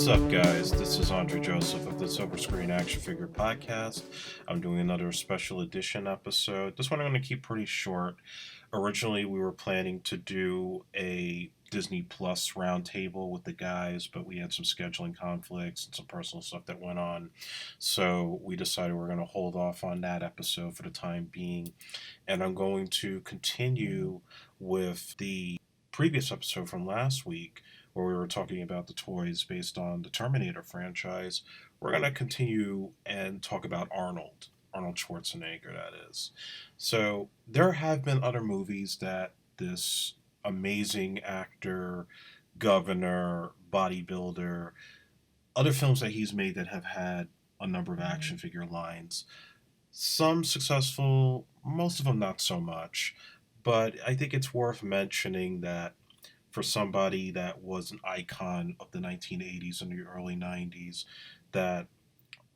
What's up, guys? This is Andre Joseph of the Silver Screen Action Figure Podcast. I'm doing another special edition episode. This one I'm going to keep pretty short. Originally, we were planning to do a Disney Plus roundtable with the guys, but we had some scheduling conflicts and some personal stuff that went on. So we decided we're going to hold off on that episode for the time being. And I'm going to continue with the previous episode from last week where we were talking about the toys based on the Terminator franchise. We're going to continue and talk about Arnold Schwarzenegger, that is. So there have been other movies that this amazing actor, governor, bodybuilder, other films that he's made that have had a number of action figure lines. Some successful, most of them not so much. But I think it's worth mentioning that for somebody that was an icon of the 1980s and the early 90s, that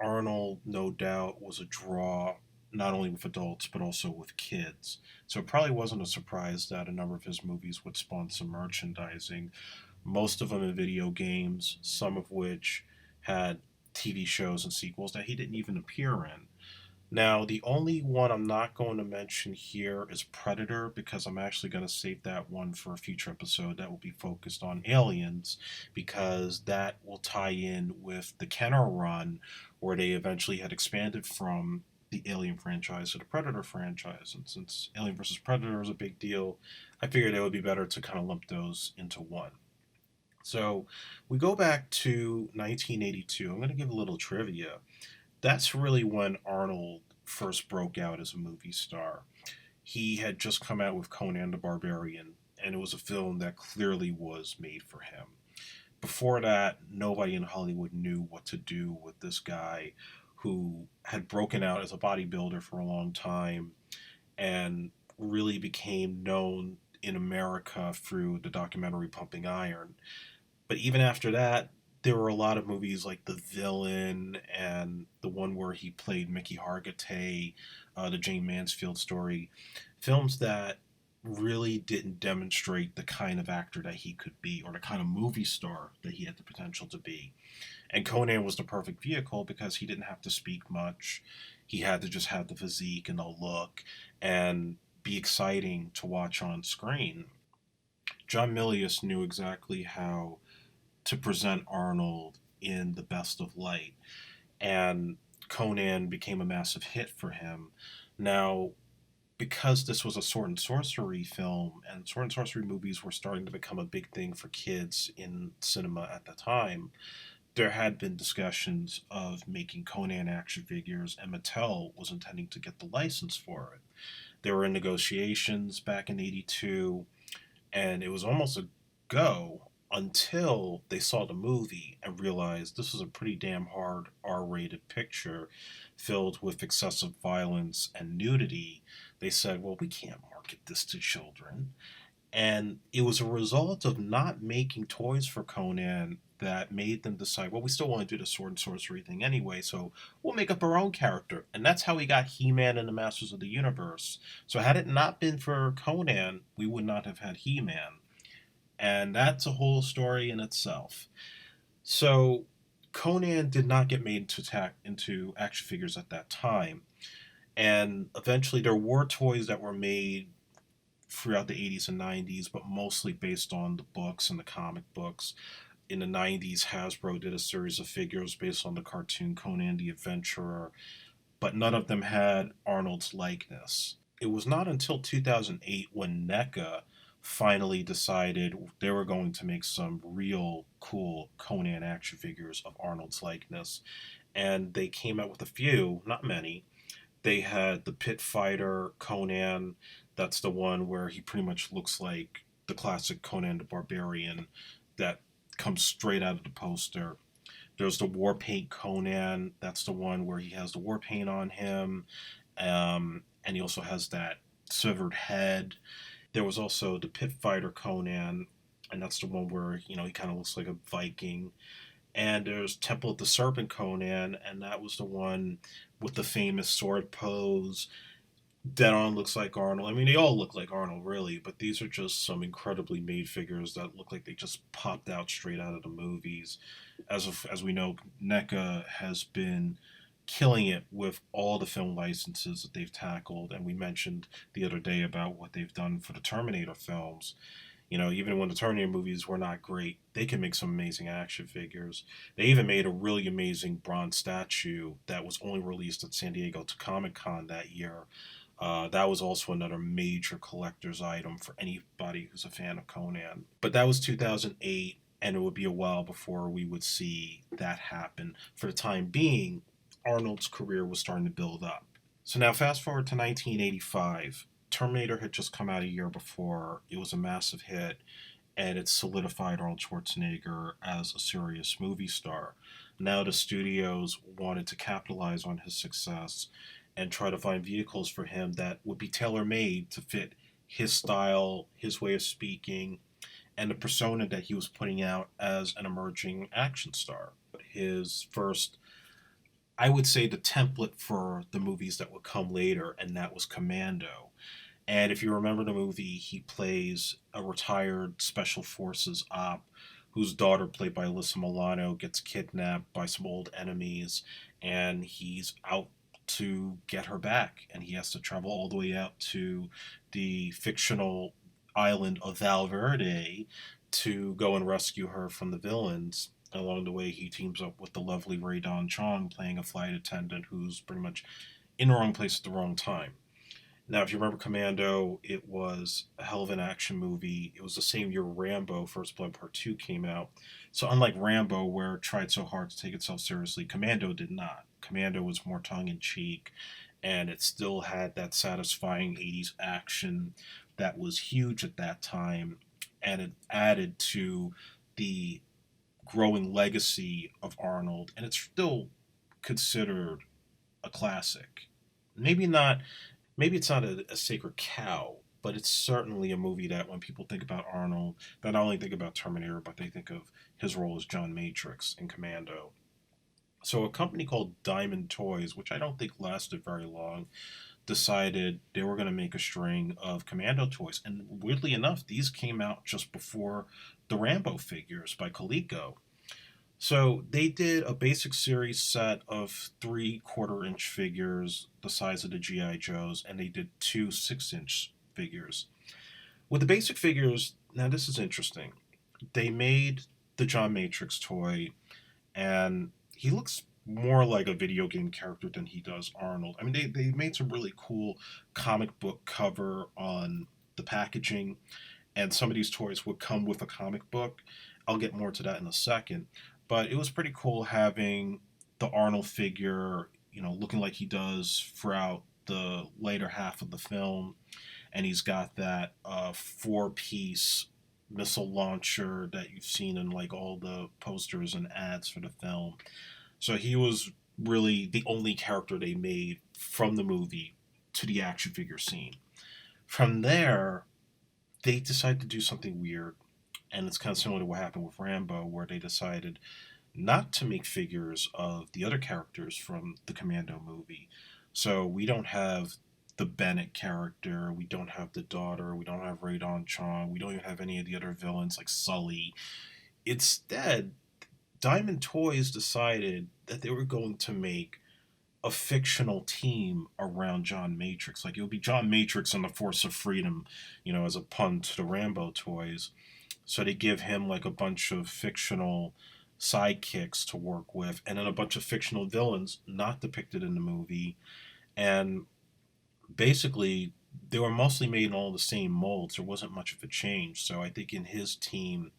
Arnold, no doubt, was a draw not only with adults but also with kids. So it probably wasn't a surprise that a number of his movies would spawn some merchandising, most of them in video games, some of which had TV shows and sequels that he didn't even appear in. Now, the only one I'm not going to mention here is Predator because I'm actually going to save that one for a future episode that will be focused on aliens because that will tie in with the Kenner run where they eventually had expanded from the Alien franchise to the Predator franchise. And since Alien vs. Predator is a big deal, I figured it would be better to kind of lump those into one. So we go back to 1982. I'm going to give a little trivia. That's really when Arnold first broke out as a movie star. He had just come out with Conan the Barbarian, and it was a film that clearly was made for him. Before that, nobody in Hollywood knew what to do with this guy who had broken out as a bodybuilder for a long time and really became known in America through the documentary Pumping Iron. But even after that, there were a lot of movies like The Villain and the one where he played Mickey Hargitay, the Jane Mansfield story, films that really didn't demonstrate the kind of actor that he could be or the kind of movie star that he had the potential to be. And Conan was the perfect vehicle because he didn't have to speak much. He had to just have the physique and the look and be exciting to watch on screen. John Milius knew exactly how to present Arnold in the best of light. And Conan became a massive hit for him. Now, because this was a sword and sorcery film, and sword and sorcery movies were starting to become a big thing for kids in cinema at the time, there had been discussions of making Conan action figures, and Mattel was intending to get the license for it. They were in negotiations back in '82, and it was almost a go until they saw the movie and realized this was a pretty damn hard R-rated picture filled with excessive violence and nudity. They said, well, we can't market this to children. And it was a result of not making toys for Conan that made them decide, well, we still want to do the sword and sorcery thing anyway, so we'll make up our own character. And that's how we got He-Man and the Masters of the Universe. So had it not been for Conan, we would not have had He-Man. And that's a whole story in itself. So Conan did not get made into action figures at that time. And eventually there were toys that were made throughout the 80s and 90s, but mostly based on the books and the comic books. In the 90s, Hasbro did a series of figures based on the cartoon Conan the Adventurer, but none of them had Arnold's likeness. It was not until 2008 when NECA finally decided they were going to make some real cool Conan action figures of Arnold's likeness. And they came out with a few, not many. They had the Pit Fighter Conan. That's the one where he pretty much looks like the classic Conan the Barbarian that comes straight out of the poster. There's the War Paint Conan. That's the one where he has the war paint on him. And he also has that severed head. There was also the Pit Fighter Conan, and that's the one where, he kind of looks like a Viking. And there's Temple of the Serpent Conan, and that was the one with the famous sword pose. Dead on looks like Arnold. I mean, they all look like Arnold, really, but these are just some incredibly made figures that look like they just popped out straight out of the movies. As we know, NECA has been killing it with all the film licenses that they've tackled, and we mentioned the other day about what they've done for the Terminator films. You know, even when the Terminator movies were not great, they can make some amazing action figures. They even made a really amazing bronze statue that was only released at San Diego to Comic Con that year. That was also another major collector's item for anybody who's a fan of Conan. But that was 2008, and it would be a while before we would see that happen. For the time being, Arnold's career was starting to build up. So now, fast forward to 1985. Terminator had just come out a year before. It was a massive hit, and it solidified Arnold Schwarzenegger as a serious movie star. Now the studios wanted to capitalize on his success and try to find vehicles for him that would be tailor made to fit his style, his way of speaking, and the persona that he was putting out as an emerging action star. His first, I would say, the template for the movies that would come later, and that was Commando. And if you remember the movie, he plays a retired special forces op whose daughter, played by Alyssa Milano, gets kidnapped by some old enemies, and he's out to get her back. And he has to travel all the way out to the fictional island of Valverde to go and rescue her from the villains. Along the way, he teams up with the lovely Ray Don Chong, playing a flight attendant who's pretty much in the wrong place at the wrong time. Now, if you remember Commando, it was a hell of an action movie. It was the same year Rambo First Blood Part 2 came out. So, unlike Rambo, where it tried so hard to take itself seriously, Commando did not. Commando was more tongue in cheek, and it still had that satisfying 80s action that was huge at that time, and it added to the growing legacy of Arnold, and it's still considered a classic. Maybe not Maybe it's not a sacred cow, but it's certainly a movie that when people think about Arnold, they not only think about Terminator, but they think of his role as John Matrix in Commando. So a company called Diamond Toys, which I don't think lasted very long, decided they were going to make a string of Commando toys. And weirdly enough, these came out just before the Rambo figures by Coleco. So they did a basic series set of 3/4 inch figures, the size of the GI Joes, and they did two 6-inch figures. With the basic figures, now this is interesting. They made the John Matrix toy, and he looks more like a video game character than he does Arnold. I mean, they made some really cool comic book cover on the packaging, and some of these toys would come with a comic book. I'll get more to that in a second. But it was pretty cool having the Arnold figure, looking like he does throughout the later half of the film. And he's got that four-piece missile launcher that you've seen in like all the posters and ads for the film. So he was really the only character they made from the movie to the action figure scene. From there, they decided to do something weird, and it's kind of similar to what happened with Rambo, where they decided not to make figures of the other characters from the Commando movie. So we don't have the Bennett character, we don't have the daughter, we don't have Ray Don Chong, we don't even have any of the other villains like Sully. Instead, Diamond Toys decided that they were going to make a fictional team around John Matrix. Like it would be John Matrix and the Force of Freedom, as a pun to the Rambo toys. So they give him like a bunch of fictional sidekicks to work with, and then a bunch of fictional villains not depicted in the movie. And basically, they were mostly made in all the same molds. There wasn't much of a change. So I think in his team,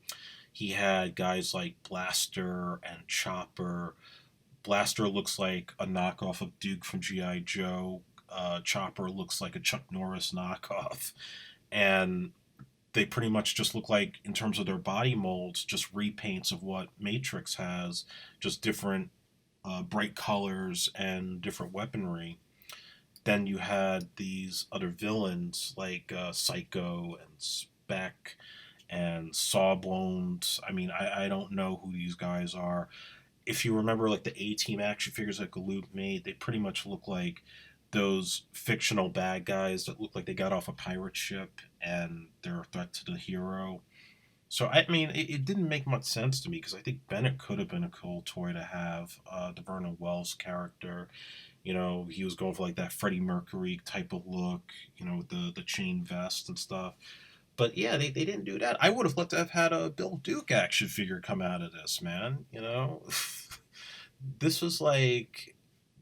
he had guys like Blaster and Chopper. Blaster looks like a knockoff of Duke from G.I. Joe. Chopper looks like a Chuck Norris knockoff. And they pretty much just look like, in terms of their body molds, just repaints of what Matrix has, just different bright colors and different weaponry. Then you had these other villains like Psycho and Spec and Sawbones. I mean, I don't know who these guys are. If you remember, like the A-Team action figures that Galoob made, they pretty much look like those fictional bad guys that look like they got off a pirate ship and they're a threat to the hero. So I mean, it didn't make much sense to me because I think Bennett could have been a cool toy to have. The Vernon Wells character, he was going for like that Freddie Mercury type of look, with the chain vest and stuff. But yeah, they didn't do that. I would have loved to have had a Bill Duke action figure come out of this, man. This was like,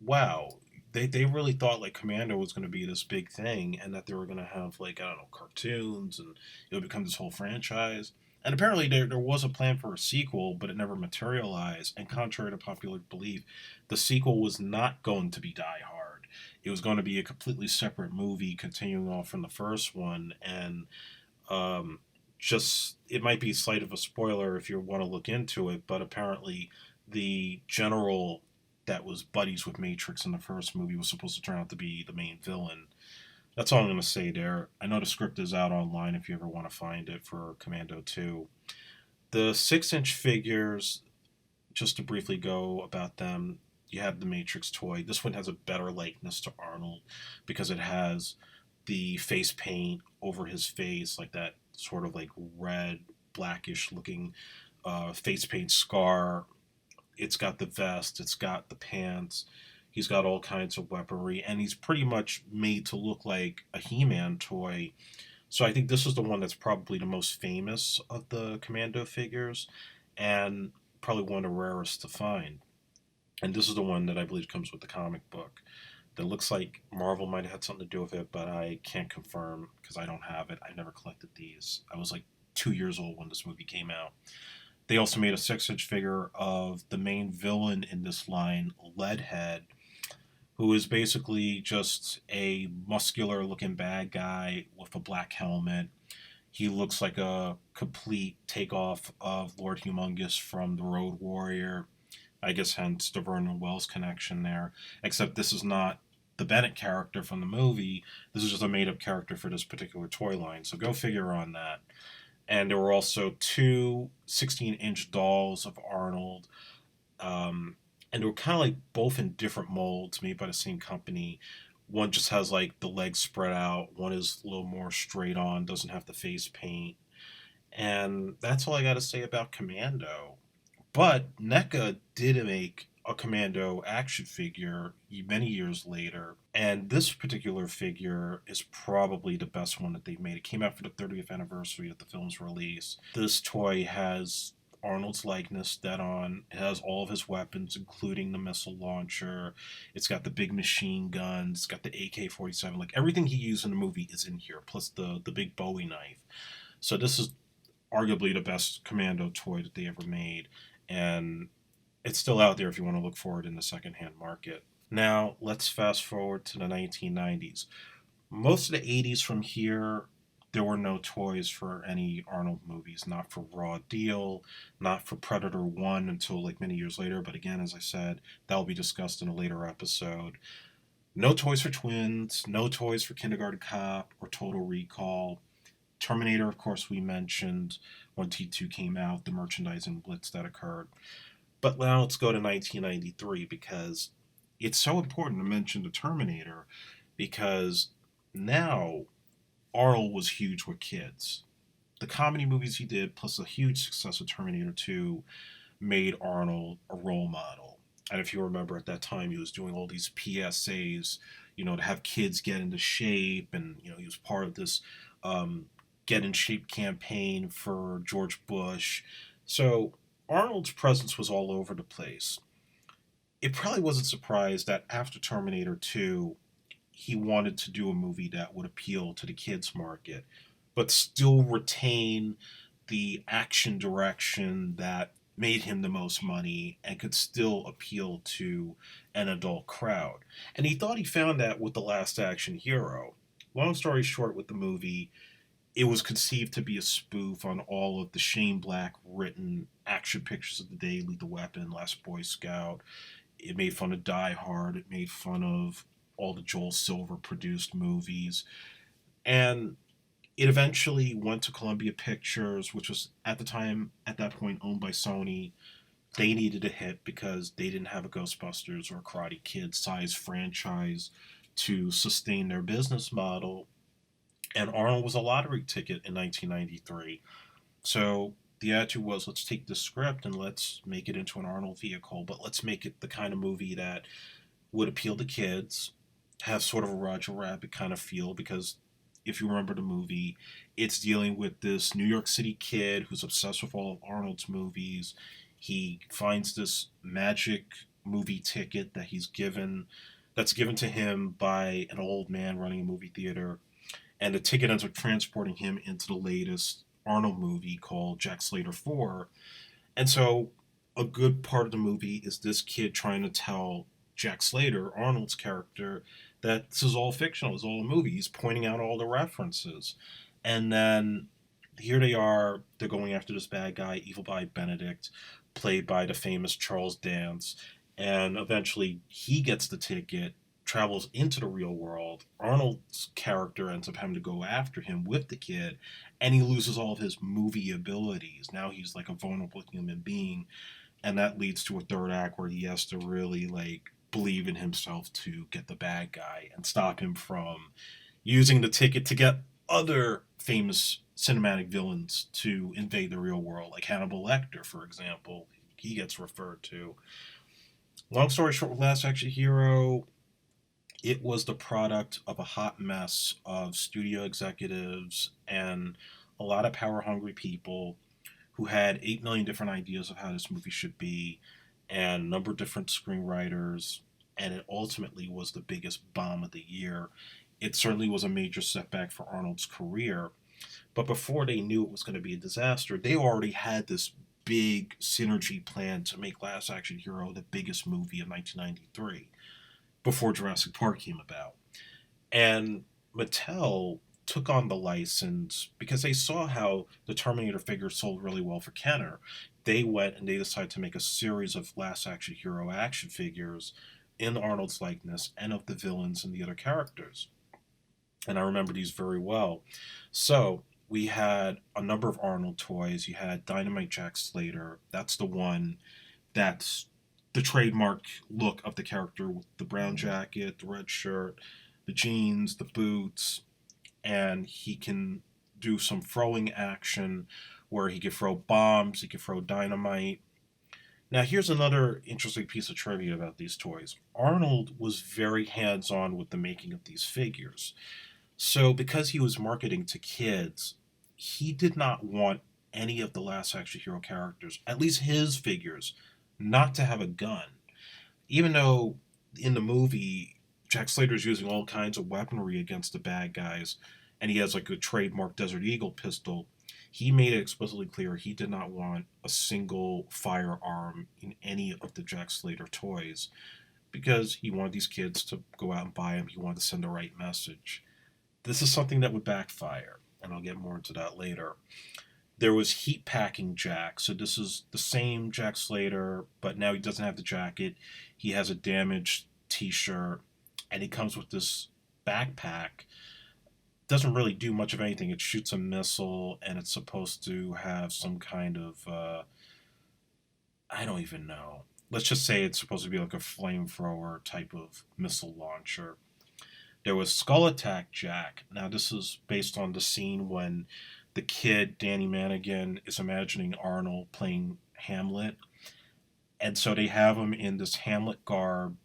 wow. They really thought like Commando was going to be this big thing and that they were going to have like, I don't know, cartoons and it would become this whole franchise. And apparently there was a plan for a sequel, but it never materialized. And contrary to popular belief, the sequel was not going to be Die Hard. It was going to be a completely separate movie continuing on from the first one. And um, just, it might be slight of a spoiler if you want to look into it, but apparently the general that was buddies with Matrix in the first movie was supposed to turn out to be the main villain. That's all I'm going to say there. I know the script is out online if you ever want to find it for Commando 2. The 6-inch figures, just to briefly go about them, you have the Matrix toy. This one has a better likeness to Arnold because it has the face paint over his face, like that sort of like red, blackish looking face paint scar. It's got the vest, it's got the pants, he's got all kinds of weaponry, and he's pretty much made to look like a He-Man toy. So I think this is the one that's probably the most famous of the Commando figures, and probably one of the rarest to find. And this is the one that I believe comes with the comic book. That looks like Marvel might have had something to do with it, but I can't confirm because I don't have it. I never collected these. I was like 2 years old when this movie came out. They also made a 6-inch figure of the main villain in this line, Leadhead, who is basically just a muscular looking bad guy with a black helmet. He looks like a complete takeoff of Lord Humongous from The Road Warrior. I guess hence the Vernon Wells connection there. Except this is not the Bennett character from the movie. This is just a made up character for this particular toy line. So go figure on that. And there were also two 16-inch dolls of Arnold. And they were kind of like both in different molds made by the same company. One just has like the legs spread out. One is a little more straight on, doesn't have the face paint. And that's all I got to say about Commando. But NECA did make a Commando action figure many years later, and this particular figure is probably the best one that they've made. It came out for the 30th anniversary of the film's release. This toy has Arnold's likeness dead on. It has all of his weapons, including the missile launcher. It's got the big machine guns. It's got the AK-47. Like everything he used in the movie is in here, plus the big Bowie knife. So this is arguably the best Commando toy that they ever made, and it's still out there if you want to look for it in the secondhand market. Now, let's fast forward to the 1990s. Most of the 80s from here, there were no toys for any Arnold movies, not for Raw Deal, not for Predator 1 until like many years later, but again, as I said, that will be discussed in a later episode. No toys for Twins, no toys for Kindergarten Cop or Total Recall. Terminator, of course, we mentioned when T2 came out, the merchandising blitz that occurred. But now let's go to 1993 because it's so important to mention the Terminator because now Arnold was huge with kids. The comedy movies he did, plus the huge success of Terminator 2, made Arnold a role model. And if you remember at that time, he was doing all these PSAs, to have kids get into shape. And, he was part of this Get in Shape campaign for George Bush. So Arnold's presence was all over the place. It probably wasn't surprised that after Terminator 2, he wanted to do a movie that would appeal to the kids market, but still retain the action direction that made him the most money and could still appeal to an adult crowd. And he thought he found that with The Last Action Hero. Long story short, with the movie, it was conceived to be a spoof on all of the Shane Black written action pictures of the day, Lethal Weapon, Last Boy Scout. It made fun of Die Hard. It made fun of all the Joel Silver produced movies. And it eventually went to Columbia Pictures, which was at that point owned by Sony. They needed a hit because they didn't have a Ghostbusters or a Karate Kid size franchise to sustain their business model. And Arnold was a lottery ticket in 1993. So the attitude was, let's take the script and let's make it into an Arnold vehicle, but let's make it the kind of movie that would appeal to kids, have sort of a Roger Rabbit kind of feel, because if you remember the movie, it's dealing with this New York City kid who's obsessed with all of Arnold's movies. He finds this magic movie ticket that's given to him by an old man running a movie theater, and the ticket ends up transporting him into the latest Arnold movie called Jack Slater 4. And so a good part of the movie is this kid trying to tell Jack Slater, Arnold's character, that this is all fictional, it's all a movie. He's pointing out all the references. And then here they are, they're going after this bad guy, Evil by Benedict, played by the famous Charles Dance. And eventually he gets the ticket, travels into the real world. Arnold's character ends up having to go after him with the kid, and he loses all of his movie abilities. Now he's like a vulnerable human being, and that leads to a third act where he has to really like believe in himself to get the bad guy and stop him from using the ticket to get other famous cinematic villains to invade the real world, like Hannibal Lecter, for example. He gets referred to. Long story short, with Last Action Hero, it was the product of a hot mess of studio executives and a lot of power hungry people who had 8 million different ideas of how this movie should be, and a number of different screenwriters, and it ultimately was the biggest bomb of the year. It certainly was a major setback for Arnold's career, but before they knew it was going to be a disaster, they already had this big synergy plan to make Last Action Hero the biggest movie of 1993, before Jurassic Park came about. And Mattel took on the license because they saw how the Terminator figure sold really well for Kenner. They went and they decided to make a series of Last Action Hero action figures in Arnold's likeness and of the villains and the other characters. And I remember these very well. So we had a number of Arnold toys. You had Dynamite Jack Slater. That's the one that's the trademark look of the character, with the brown jacket, the red shirt, the jeans, the boots, and he can do some throwing action where he can throw bombs, he can throw dynamite. Now, here's another interesting piece of trivia about these toys. Arnold was very hands-on with the making of these figures. So, because he was marketing to kids, he did not want any of the Last Action Hero characters, at least his figures, not to have a gun. Even though in the movie, Jack Slater's using all kinds of weaponry against the bad guys, and he has like a trademark Desert Eagle pistol, he made it explicitly clear he did not want a single firearm in any of the Jack Slater toys, because he wanted these kids to go out and buy them. He wanted to send the right message. This is something that would backfire, and I'll get more into that later. There was Heat Packing Jack. So this is the same Jack Slater, but now he doesn't have the jacket. He has a damaged t-shirt, and he comes with this backpack. Doesn't really do much of anything. It shoots a missile, and it's supposed to have some kind of, I don't even know. Let's just say it's supposed to be like a flamethrower type of missile launcher. There was Skull Attack Jack. Now this is based on the scene when the kid, Danny Manigan, is imagining Arnold playing Hamlet. And so they have him in this Hamlet garb.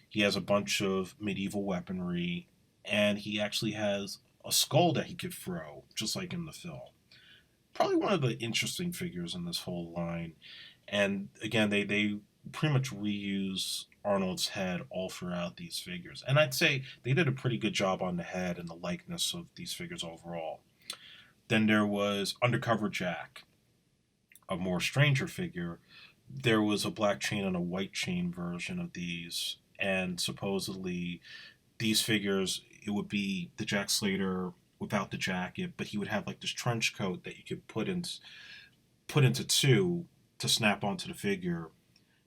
He has a bunch of medieval weaponry, and he actually has a skull that he could throw, just like in the film. Probably one of the interesting figures in this whole line. And again, they pretty much reuse Arnold's head all throughout these figures. And I'd say they did a pretty good job on the head and the likeness of these figures overall. Then there was Undercover Jack, a more stranger figure. There was a black chain and a white chain version of these, and supposedly these figures, it would be the Jack Slater without the jacket, but he would have like this trench coat that you could put into two to snap onto the figure.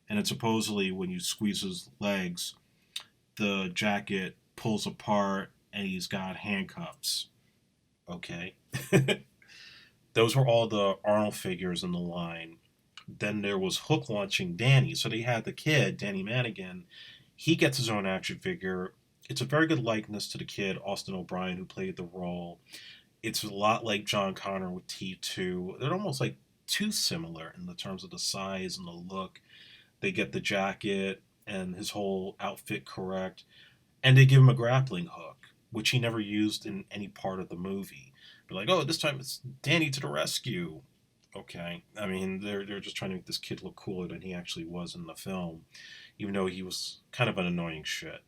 And then supposedly when you squeeze his legs, the jacket pulls apart and he's got handcuffs. Okay. Those were all the Arnold figures in the line. Then there was Hook Launching Danny. So they had the kid, Danny Manigan. He gets his own action figure. It's a very good likeness to the kid, Austin O'Brien, who played the role. It's a lot like John Connor with T2. They're almost like too similar in the terms of the size and the look. They get the jacket and his whole outfit correct, and they give him a grappling hook, which he never used in any part of the movie. They're like, oh, this time it's Danny to the rescue. Okay, I mean they're just trying to make this kid look cooler than he actually was in the film, even though he was kind of an annoying shit.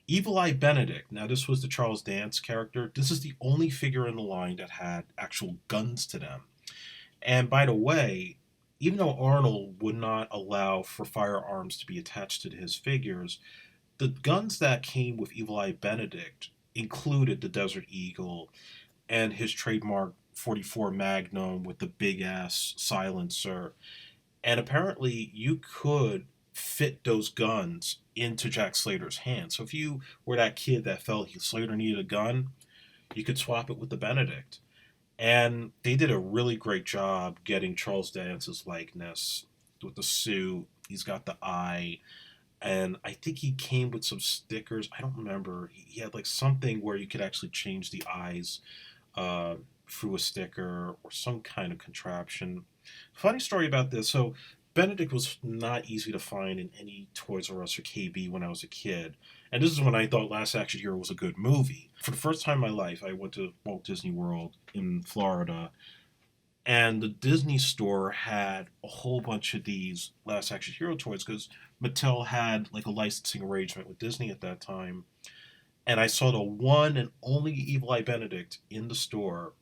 Evil Eye Benedict. Now, this was the Charles Dance character. This is the only figure in the line that had actual guns to them. And by the way, even though Arnold would not allow for firearms to be attached to his figures, the guns that came with Evil Eye Benedict included the Desert Eagle and his trademark 44 Magnum with the big ass silencer. And apparently, you could fit those guns into Jack Slater's hands. So if you were that kid that felt Slater needed a gun, you could swap it with the Benedict. And they did a really great job getting Charles Dance's likeness with the suit. He's got the eye. And I think he came with some stickers. I don't remember. He had like something where you could actually change the eyes uh, through a sticker or some kind of contraption. Funny story about this. So Benedict was not easy to find in any Toys R Us or KB when I was a kid. And this is when I thought Last Action Hero was a good movie. For the first time in my life, I went to Walt Disney World in Florida, and the Disney store had a whole bunch of these Last Action Hero toys because Mattel had like a licensing arrangement with Disney at that time. And I saw the one and only Evil Eye Benedict in the store,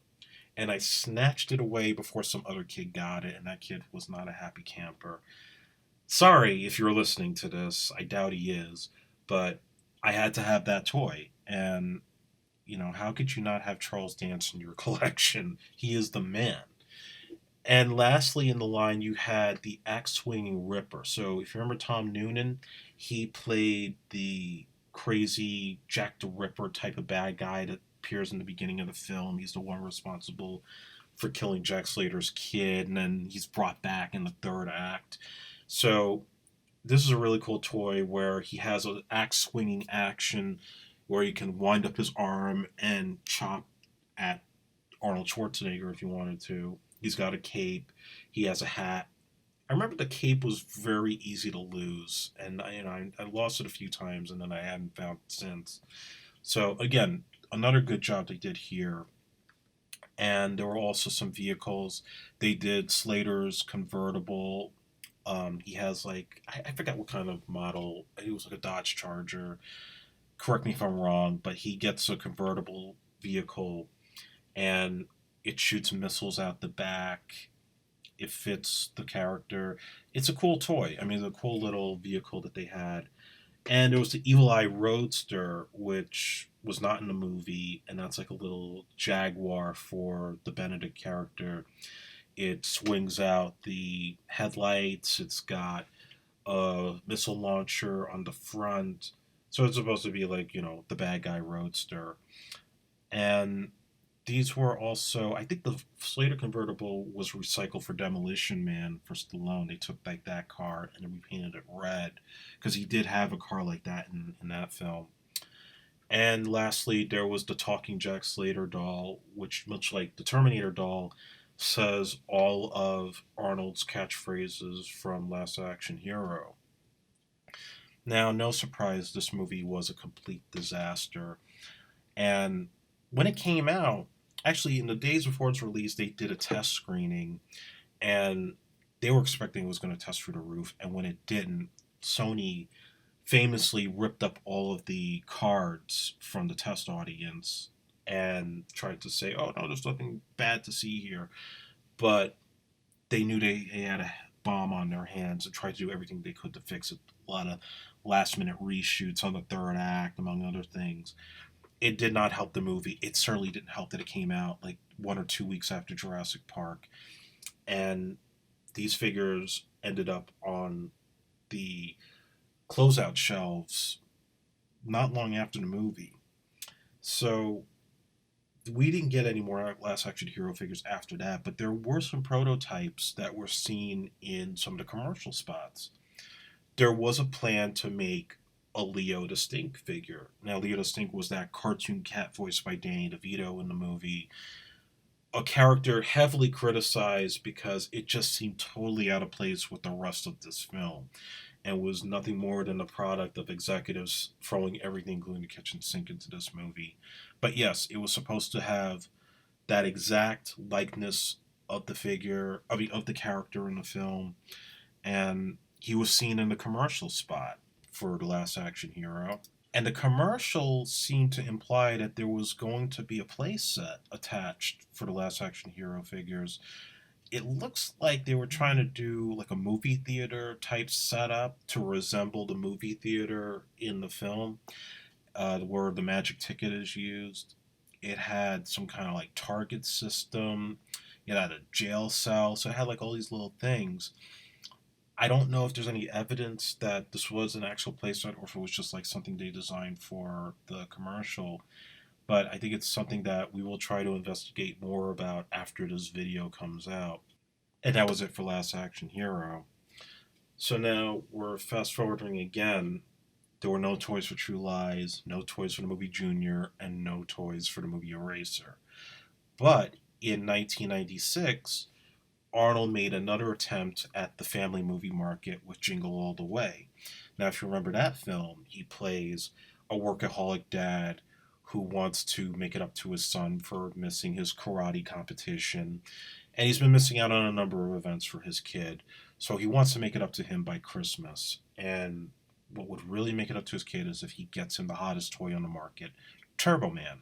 and I snatched it away before some other kid got it, and that kid was not a happy camper. Sorry if you're listening to this. I doubt he is, but I had to have that toy. And, how could you not have Charles Dance in your collection? He is the man. And lastly, in the line, you had the axe swinging Ripper. So if you remember Tom Noonan, he played the crazy Jack the Ripper type of bad guy that appears in the beginning of the film. He's the one responsible for killing Jack Slater's kid, and then he's brought back in the third act. So this is a really cool toy where he has an axe swinging action where he can wind up his arm and chop at Arnold Schwarzenegger if you wanted to. He's got a cape. He has a hat. I remember the cape was very easy to lose, and I lost it a few times, and then I hadn't found it since. So again, another good job they did here. And there were also some vehicles. They did Slater's convertible. He has like I forgot what kind of model. It was like a Dodge Charger. Correct me if I'm wrong, but he gets a convertible vehicle, and it shoots missiles out the back. It fits the character. It's a cool toy. I mean, it's a cool little vehicle that they had. And there was the Evil Eye Roadster, which was not in the movie, and that's like a little Jaguar for the Benedict character. It swings out the headlights. It's got a missile launcher on the front. So it's supposed to be like, the bad guy Roadster. And these were also, I think the Slater convertible was recycled for Demolition Man for Stallone. They took like that car and then repainted it red because he did have a car like that in that film. And lastly, there was the talking Jack Slater doll, which, much like the Terminator doll, says all of Arnold's catchphrases from Last Action Hero. Now, no surprise, this movie was a complete disaster. And when it came out, actually, in the days before its release, they did a test screening, and they were expecting it was going to test through the roof. And when it didn't, Sony famously ripped up all of the cards from the test audience and tried to say, oh, no, there's nothing bad to see here. But they knew they had a bomb on their hands and tried to do everything they could to fix it. A lot of last minute reshoots on the third act, among other things. It did not help the movie. It certainly didn't help that it came out like 1 or 2 weeks after Jurassic Park. And these figures ended up on the closeout shelves not long after the movie. So we didn't get any more Last Action Hero figures after that, but there were some prototypes that were seen in some of the commercial spots. There was a plan to make a Leo Distinct figure. Now, Leo Distinct was that cartoon cat voiced by Danny DeVito in the movie, a character heavily criticized because it just seemed totally out of place with the rest of this film and was nothing more than a product of executives throwing everything, including the kitchen sink, into this movie. But yes, it was supposed to have that exact likeness of the figure, of the character in the film, and he was seen in the commercial spot for The Last Action Hero. And the commercial seemed to imply that there was going to be a playset attached for the Last Action Hero figures. It looks like they were trying to do like a movie theater type setup to resemble the movie theater in the film, where the magic ticket is used. It had some kind of like target system. It had a jail cell, so it had like all these little things. I don't know if there's any evidence that this was an actual playset or if it was just like something they designed for the commercial. But I think it's something that we will try to investigate more about after this video comes out. And that was it for Last Action Hero. So now we're fast forwarding again. There were no toys for True Lies, no toys for the movie Junior, and no toys for the movie Eraser. But in 1996, Arnold made another attempt at the family movie market with Jingle All the Way. Now, if you remember that film, he plays a workaholic dad who wants to make it up to his son for missing his karate competition. And he's been missing out on a number of events for his kid. So he wants to make it up to him by Christmas. And what would really make it up to his kid is if he gets him the hottest toy on the market, Turbo Man.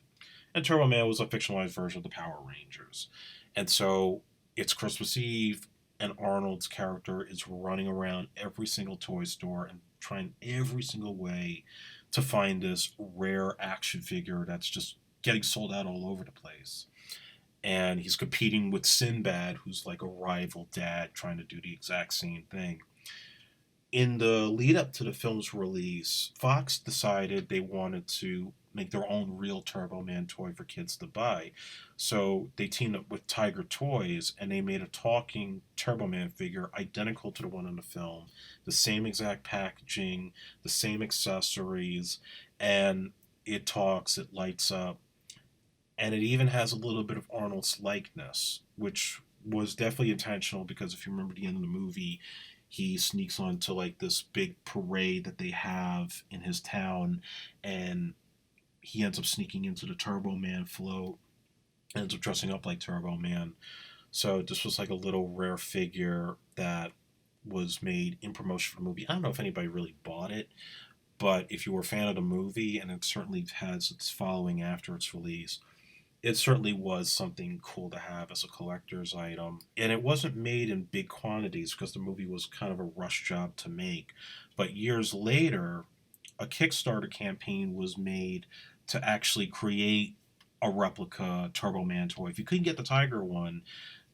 And Turbo Man was a fictionalized version of the Power Rangers. And so it's Christmas Eve, and Arnold's character is running around every single toy store and trying every single way to find this rare action figure that's just getting sold out all over the place. And he's competing with Sinbad, who's like a rival dad trying to do the exact same thing. In the lead up to the film's release, Fox decided they wanted to make their own real Turbo Man toy for kids to buy. So they teamed up with Tiger Toys and they made a talking Turbo Man figure identical to the one in the film. The same exact packaging, the same accessories, and it talks, it lights up, and it even has a little bit of Arnold's likeness, which was definitely intentional because if you remember the end of the movie, he sneaks onto like this big parade that they have in his town, and he ends up sneaking into the Turbo Man float, ends up dressing up like Turbo Man. So this was like a little rare figure that was made in promotion for the movie. I don't know if anybody really bought it, but if you were a fan of the movie, and it certainly has its following after its release, it certainly was something cool to have as a collector's item. And it wasn't made in big quantities because the movie was kind of a rush job to make. But years later, a Kickstarter campaign was made to actually create a replica Turbo Man toy. If you couldn't get the Tiger one,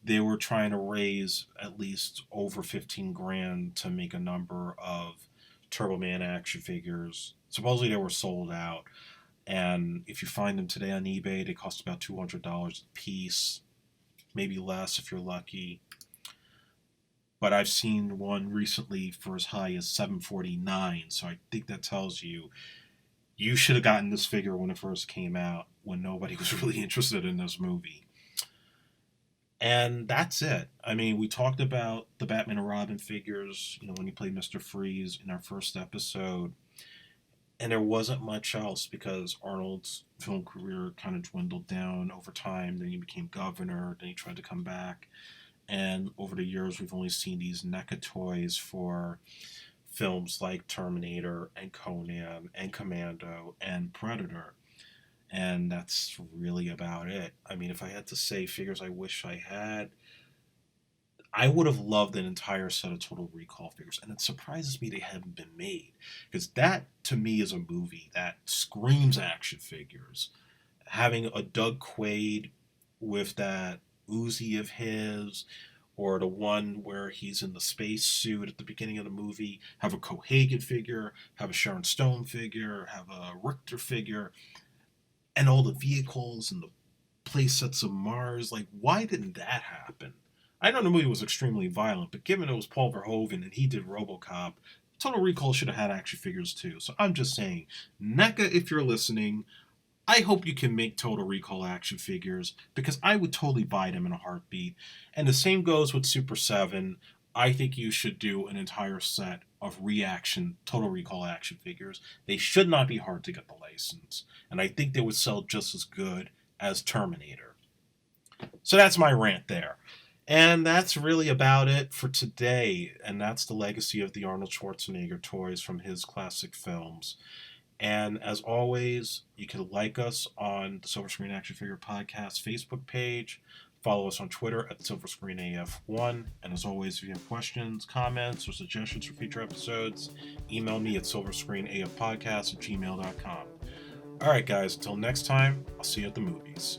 they were trying to raise at least over 15 grand to make a number of Turbo Man action figures. Supposedly they were sold out. And if you find them today on eBay, they cost about $200 a piece, maybe less if you're lucky. But I've seen one recently for as high as $749, so I think that tells you you should have gotten this figure when it first came out, when nobody was really interested in this movie. And that's it. I mean, we talked about the Batman and Robin figures, when he played Mr. Freeze in our first episode. And there wasn't much else because Arnold's film career kind of dwindled down over time. Then he became governor. Then he tried to come back. And over the years, we've only seen these NECA toys for films like Terminator and Conan and Commando and Predator. And that's really about it. I mean, if I had to say figures I wish I had, I would have loved an entire set of Total Recall figures, and it surprises me they haven't been made. Because that, to me, is a movie that screams action figures. Having a Doug Quaid with that Uzi of his, or the one where he's in the space suit at the beginning of the movie, have a Cohagen figure, have a Sharon Stone figure, have a Richter figure, and all the vehicles and the playsets of Mars. Like, why didn't that happen? I know the movie was extremely violent, but given it was Paul Verhoeven and he did RoboCop, Total Recall should have had action figures too. So I'm just saying, NECA, if you're listening, I hope you can make Total Recall action figures, because I would totally buy them in a heartbeat. And the same goes with Super 7. I think you should do an entire set of reaction Total Recall action figures. They should not be hard to get the license. And I think they would sell just as good as Terminator. So that's my rant there. And that's really about it for today. And that's the legacy of the Arnold Schwarzenegger toys from his classic films. And as always, you can like us on the Silver Screen Action Figure Podcast Facebook page. Follow us on Twitter at SilverScreenAF1. And as always, if you have questions, comments, or suggestions for future episodes, email me at silverscreenafpodcast@gmail.com. All right, guys, until next time, I'll see you at the movies.